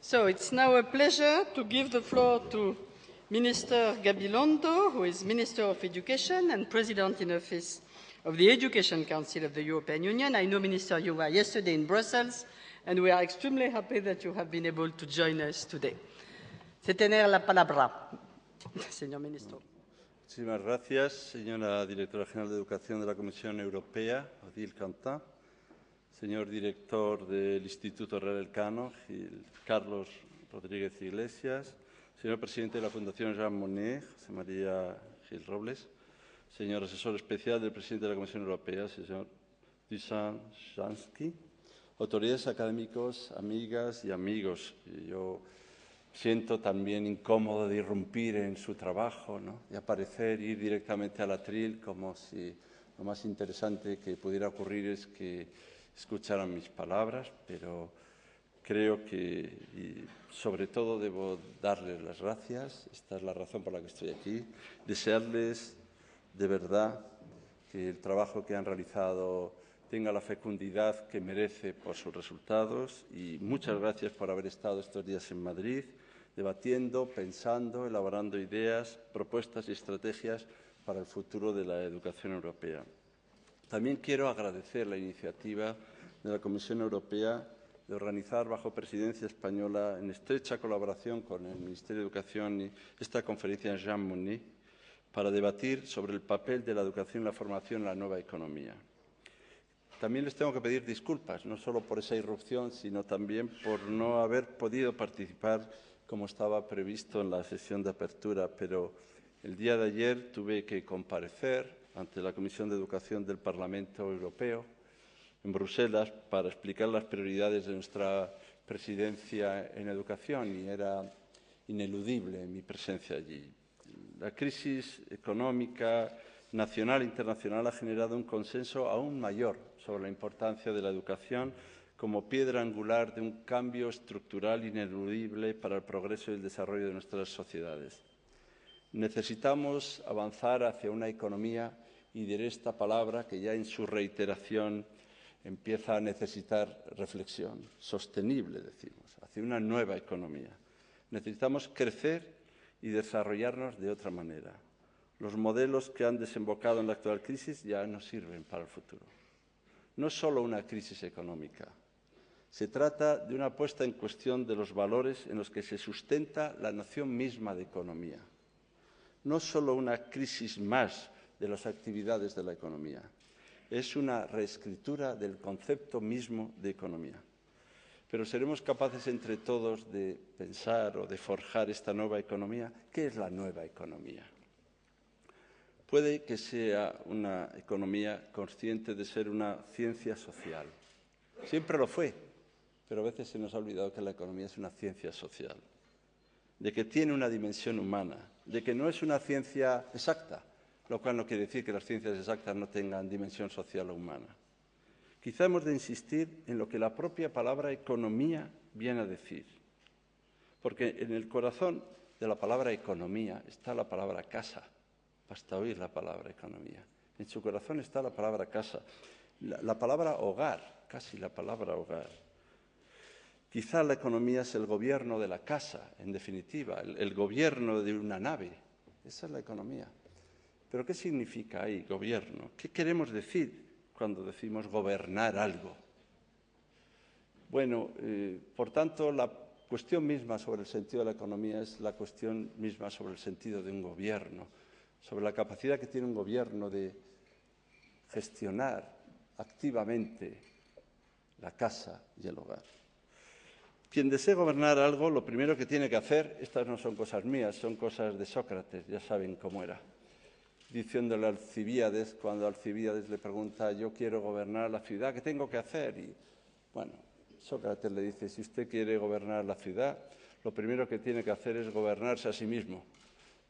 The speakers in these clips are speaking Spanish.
So it's now a pleasure to give the floor to Minister Gabilondo, who is Minister of Education and President in Office of the Education Council of the European Union. I know, Minister, you were yesterday in Brussels, and we are extremely happy that you have been able to join us today. Se tener la palabra, señor Ministro. Muchísimas gracias, señora Directora General de Educación de la Comisión Europea, Odile Quentin, señor Director del Instituto Real Elcano, Carlos Rodríguez Iglesias, señor Presidente de la Fundación Jean Monnet, José María Gil Robles, señor Asesor Especial del Presidente de la Comisión Europea, señor Dusan Jansky, autoridades académicos, amigas y amigos. Yo siento también incómodo de irrumpir en su trabajo, ¿no? De aparecer, ir directamente al atril, como si lo más interesante que pudiera ocurrir es que escucharan mis palabras, pero creo que, y sobre todo, debo darles las gracias. Esta es la razón por la que estoy aquí. Desearles de verdad que el trabajo que han realizado tenga la fecundidad que merece por sus resultados, y muchas gracias por haber estado estos días en Madrid debatiendo, pensando, elaborando ideas, propuestas y estrategias para el futuro de la educación europea. También quiero agradecer la iniciativa de la Comisión Europea de organizar bajo presidencia española, en estrecha colaboración con el Ministerio de Educación, esta conferencia en Jean Monnet para debatir sobre el papel de la educación y la formación en la nueva economía. También les tengo que pedir disculpas, no solo por esa irrupción, sino también por no haber podido participar como estaba previsto en la sesión de apertura, pero el día de ayer tuve que comparecer ante la Comisión de Educación del Parlamento Europeo en Bruselas para explicar las prioridades de nuestra presidencia en educación, y era ineludible mi presencia allí. La crisis económica nacional e internacional ha generado un consenso aún mayor sobre la importancia de la educación como piedra angular de un cambio estructural ineludible para el progreso y el desarrollo de nuestras sociedades. Necesitamos avanzar hacia una economía, y diré esta palabra que ya en su reiteración empieza a necesitar reflexión, sostenible, decimos, hacia una nueva economía. Necesitamos crecer y desarrollarnos de otra manera. Los modelos que han desembocado en la actual crisis ya no sirven para el futuro. No es solo una crisis económica. Se trata de una puesta en cuestión de los valores en los que se sustenta la noción misma de economía. No es solo una crisis más de las actividades de la economía. Es una reescritura del concepto mismo de economía. Pero seremos capaces entre todos de pensar o de forjar esta nueva economía. ¿Qué es la nueva economía? Puede que sea una economía consciente de ser una ciencia social. Siempre lo fue, pero a veces se nos ha olvidado que la economía es una ciencia social, de que tiene una dimensión humana, de que no es una ciencia exacta, lo cual no quiere decir que las ciencias exactas no tengan dimensión social o humana. Quizá hemos de insistir en lo que la propia palabra economía viene a decir, porque en el corazón de la palabra economía está la palabra casa. Basta oír la palabra economía. En su corazón está la palabra casa, la palabra hogar, casi la palabra hogar. Quizá la economía es el gobierno de la casa, en definitiva, el gobierno de una nave. Esa es la economía. Pero ¿qué significa ahí gobierno? ¿Qué queremos decir cuando decimos gobernar algo? Bueno, por tanto, la cuestión misma sobre el sentido de la economía es la cuestión misma sobre el sentido de un gobierno, sobre la capacidad que tiene un gobierno de gestionar activamente la casa y el hogar. Quien desee gobernar algo, lo primero que tiene que hacer, estas no son cosas mías, son cosas de Sócrates, ya saben cómo era, diciéndole a Alcibíades, cuando Alcibíades le pregunta, yo quiero gobernar la ciudad, ¿qué tengo que hacer? Y bueno, Sócrates le dice, si usted quiere gobernar la ciudad, lo primero que tiene que hacer es gobernarse a sí mismo,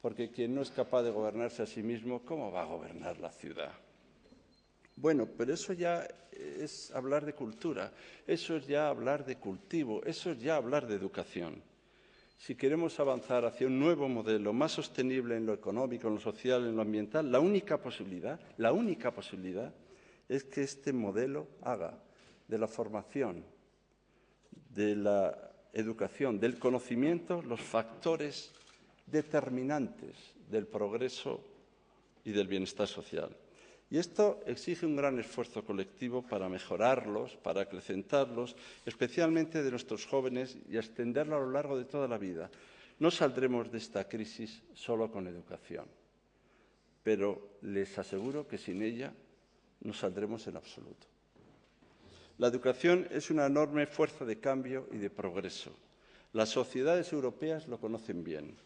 porque quien no es capaz de gobernarse a sí mismo, ¿cómo va a gobernar la ciudad? Bueno, pero eso ya es hablar de cultura, eso es ya hablar de cultivo, eso es ya hablar de educación. Si queremos avanzar hacia un nuevo modelo más sostenible en lo económico, en lo social, en lo ambiental, la única posibilidad es que este modelo haga de la formación, de la educación, del conocimiento, los factores determinantes del progreso y del bienestar social. Y esto exige un gran esfuerzo colectivo para mejorarlos, para acrecentarlos, especialmente de nuestros jóvenes, y extenderlo a lo largo de toda la vida. No saldremos de esta crisis solo con educación, pero les aseguro que sin ella no saldremos en absoluto. La educación es una enorme fuerza de cambio y de progreso. Las sociedades europeas lo conocen bien.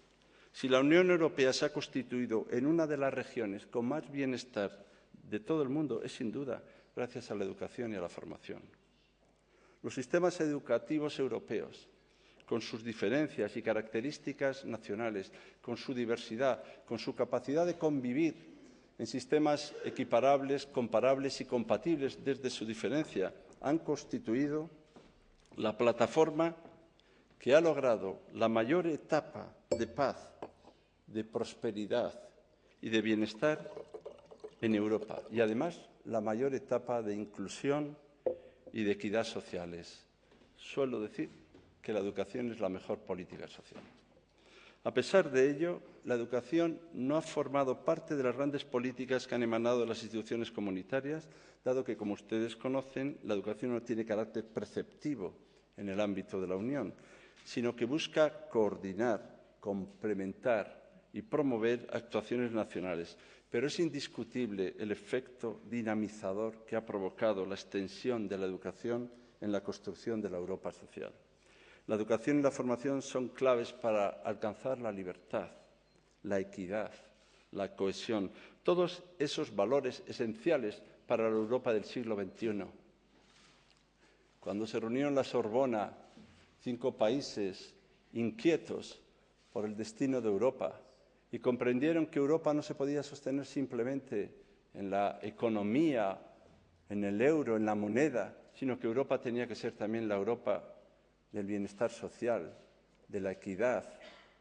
Si la Unión Europea se ha constituido en una de las regiones con más bienestar de todo el mundo, es sin duda gracias a la educación y a la formación. Los sistemas educativos europeos, con sus diferencias y características nacionales, con su diversidad, con su capacidad de convivir en sistemas equiparables, comparables y compatibles desde su diferencia, han constituido la plataforma que ha logrado la mayor etapa de paz, de prosperidad y de bienestar en Europa, y además la mayor etapa de inclusión y de equidad sociales. Suelo decir que la educación es la mejor política social. A pesar de ello, la educación no ha formado parte de las grandes políticas que han emanado de las instituciones comunitarias, dado que, como ustedes conocen, la educación no tiene carácter preceptivo en el ámbito de la Unión, sino que busca coordinar, complementar y promover actuaciones nacionales. Pero es indiscutible el efecto dinamizador que ha provocado la extensión de la educación en la construcción de la Europa social. La educación y la formación son claves para alcanzar la libertad, la equidad, la cohesión, todos esos valores esenciales para la Europa del siglo XXI. Cuando se reunieron en la Sorbona 5 países inquietos por el destino de Europa y comprendieron que Europa no se podía sostener simplemente en la economía, en el euro, en la moneda, sino que Europa tenía que ser también la Europa del bienestar social, de la equidad,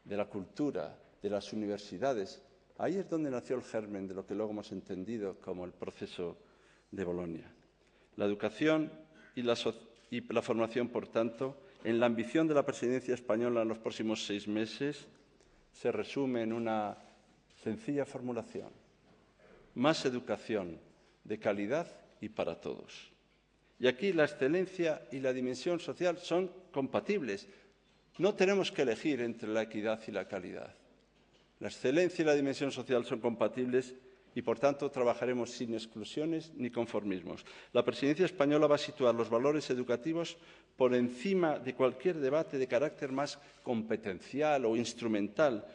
de la cultura, de las universidades. Ahí es donde nació el germen de lo que luego hemos entendido como el proceso de Bolonia. La educación y la formación, por tanto, en la ambición de la presidencia española en los próximos 6 meses, se resume en una sencilla formulación: más educación de calidad y para todos. Y aquí la excelencia y la dimensión social son compatibles. No tenemos que elegir entre la equidad y la calidad. La excelencia y la dimensión social son compatibles y, por tanto, trabajaremos sin exclusiones ni conformismos. La presidencia española va a situar los valores educativos por encima de cualquier debate de carácter más competencial o instrumental.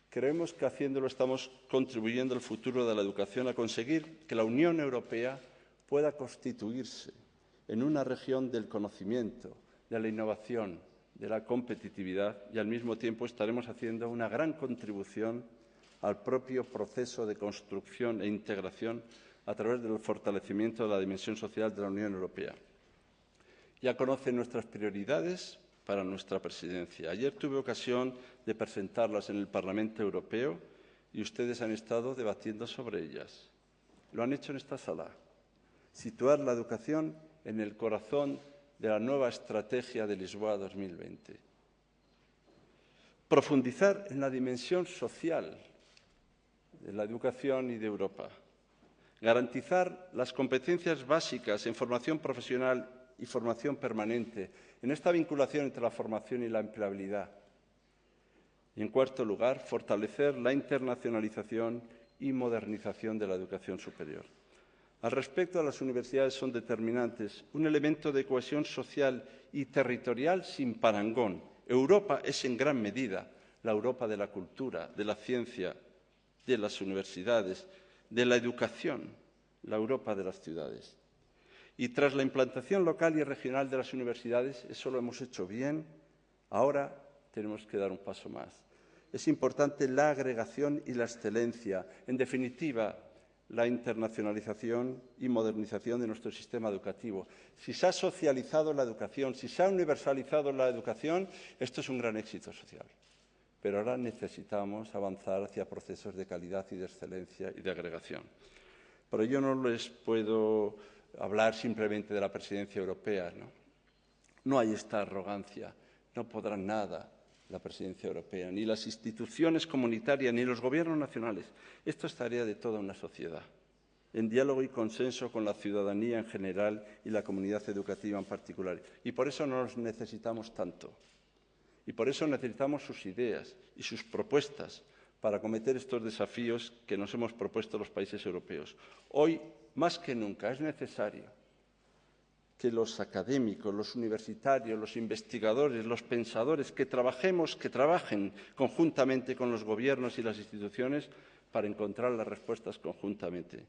Creemos que haciéndolo estamos contribuyendo al futuro de la educación, a conseguir que la Unión Europea pueda constituirse en una región del conocimiento, de la innovación, de la competitividad, y al mismo tiempo estaremos haciendo una gran contribución al propio proceso de construcción e integración a través del fortalecimiento de la dimensión social de la Unión Europea. Ya conocen nuestras prioridades para nuestra presidencia. Ayer tuve ocasión de presentarlas en el Parlamento Europeo y ustedes han estado debatiendo sobre ellas. Lo han hecho en esta sala. Situar la educación en el corazón de la nueva Estrategia de Lisboa 2020. Profundizar en la dimensión social de la educación y de Europa. Garantizar las competencias básicas en formación profesional y formación permanente, en esta vinculación entre la formación y la empleabilidad. Y, en cuarto lugar, fortalecer la internacionalización y modernización de la educación superior. Al respecto, las universidades son determinantes, un elemento de cohesión social y territorial sin parangón. Europa es en gran medida la Europa de la cultura, de la ciencia, de las universidades, de la educación, la Europa de las ciudades. Y tras la implantación local y regional de las universidades, eso lo hemos hecho bien, ahora tenemos que dar un paso más. Es importante la agregación y la excelencia, en definitiva, la internacionalización y modernización de nuestro sistema educativo. Si se ha socializado la educación, si se ha universalizado la educación, esto es un gran éxito social. Pero ahora necesitamos avanzar hacia procesos de calidad y de excelencia y de agregación. Pero yo no les puedo hablar simplemente de la presidencia europea, ¿no? No hay esta arrogancia no podrán nada la presidencia europea, ni las instituciones comunitarias, ni los gobiernos nacionales. Esto es tarea de toda una sociedad, en diálogo y consenso con la ciudadanía en general y la comunidad educativa en particular. Y por eso nos necesitamos tanto. Y por eso necesitamos sus ideas y sus propuestas para acometer estos desafíos que nos hemos propuesto los países europeos. Hoy, más que nunca, es necesario que los académicos, los universitarios, los investigadores, los pensadores, que trabajen conjuntamente con los gobiernos y las instituciones para encontrar las respuestas conjuntamente.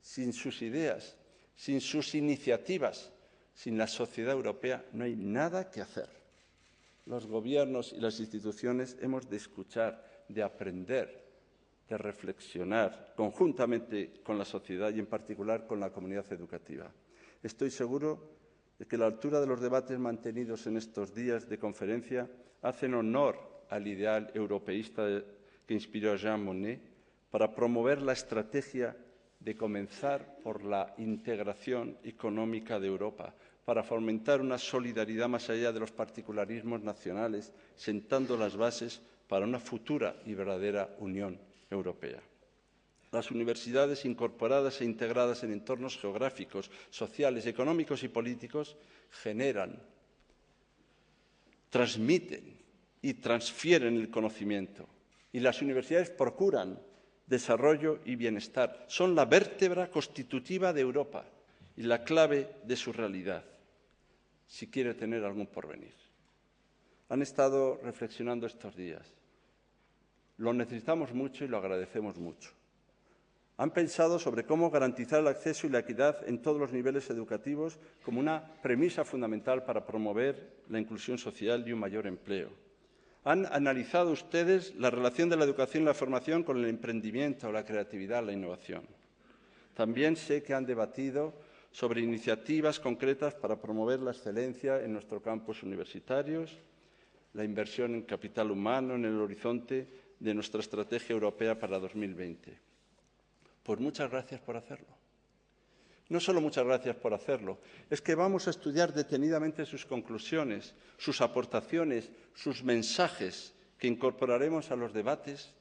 Sin sus ideas, sin sus iniciativas, sin la sociedad europea, no hay nada que hacer. Los gobiernos y las instituciones hemos de escuchar, de aprender, de reflexionar conjuntamente con la sociedad y, en particular, con la comunidad educativa. Estoy seguro de que la altura de los debates mantenidos en estos días de conferencia hacen honor al ideal europeísta que inspiró a Jean Monnet para promover la estrategia de comenzar por la integración económica de Europa, para fomentar una solidaridad más allá de los particularismos nacionales, sentando las bases para una futura y verdadera Unión Europea. Las universidades incorporadas e integradas en entornos geográficos, sociales, económicos y políticos generan, transmiten y transfieren el conocimiento. Y las universidades procuran desarrollo y bienestar. Son la vértebra constitutiva de Europa y la clave de su realidad, si quiere tener algún porvenir. Han estado reflexionando estos días. Lo necesitamos mucho y lo agradecemos mucho. Han pensado sobre cómo garantizar el acceso y la equidad en todos los niveles educativos como una premisa fundamental para promover la inclusión social y un mayor empleo. Han analizado ustedes la relación de la educación y la formación con el emprendimiento, la creatividad, la innovación. También sé que han debatido sobre iniciativas concretas para promover la excelencia en nuestros campus universitarios, la inversión en capital humano en el horizonte de nuestra estrategia europea para 2020. Pues muchas gracias por hacerlo. No solo muchas gracias por hacerlo, es que vamos a estudiar detenidamente sus conclusiones, sus aportaciones, sus mensajes que incorporaremos a los debates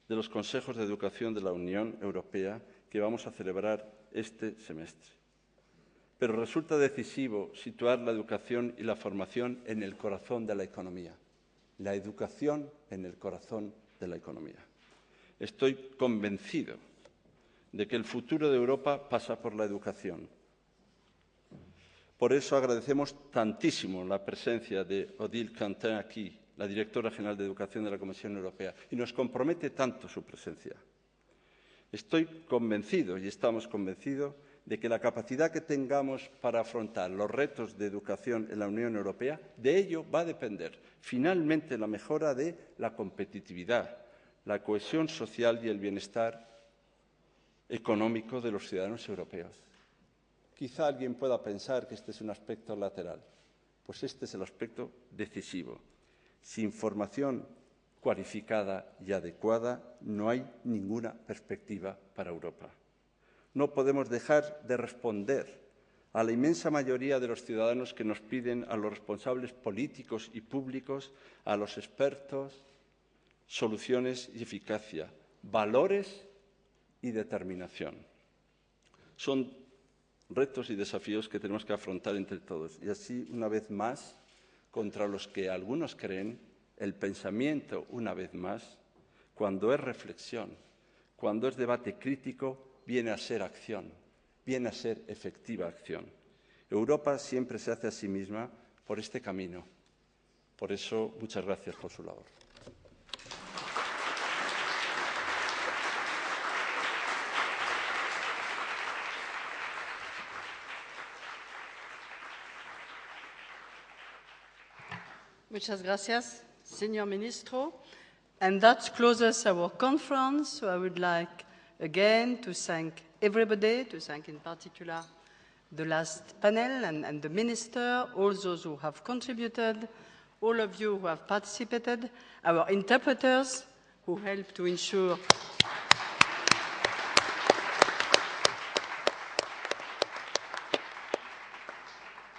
de los consejos de educación de la Unión Europea que vamos a celebrar este semestre. Pero resulta decisivo situar la educación y la formación en el corazón de la economía. La educación en el corazón de la economía. Estoy convencido de que el futuro de Europa pasa por la educación. Por eso agradecemos tantísimo la presencia de Odile Quentin aquí, la directora general de Educación de la Comisión Europea, y nos compromete tanto su presencia. Estoy convencido y estamos convencidos de que la capacidad que tengamos para afrontar los retos de educación en la Unión Europea, de ello va a depender finalmente la mejora de la competitividad, la cohesión social y el bienestar económico de los ciudadanos europeos. Quizá alguien pueda pensar que este es un aspecto lateral. Pues este es el aspecto decisivo. Sin formación cualificada y adecuada no hay ninguna perspectiva para Europa. No podemos dejar de responder a la inmensa mayoría de los ciudadanos que nos piden a los responsables políticos y públicos, a los expertos, soluciones y eficacia, valores y determinación. Son retos y desafíos que tenemos que afrontar entre todos. Y así, una vez más, contra los que algunos creen, el pensamiento, una vez más, cuando es reflexión, cuando es debate crítico, viene a ser acción, viene a ser efectiva acción. Europa siempre se hace a sí misma por este camino. Por eso, muchas gracias por su labor. Muchas gracias, Señor Ministro. And that closes our conference. So I would like again to thank everybody, to thank in particular the last panel and the Minister, all those who have contributed, all of you who have participated, our interpreters who help to ensure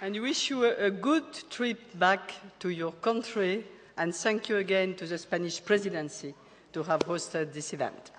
And we wish you a good trip back to your country, and thank you again to the Spanish presidency to have hosted this event.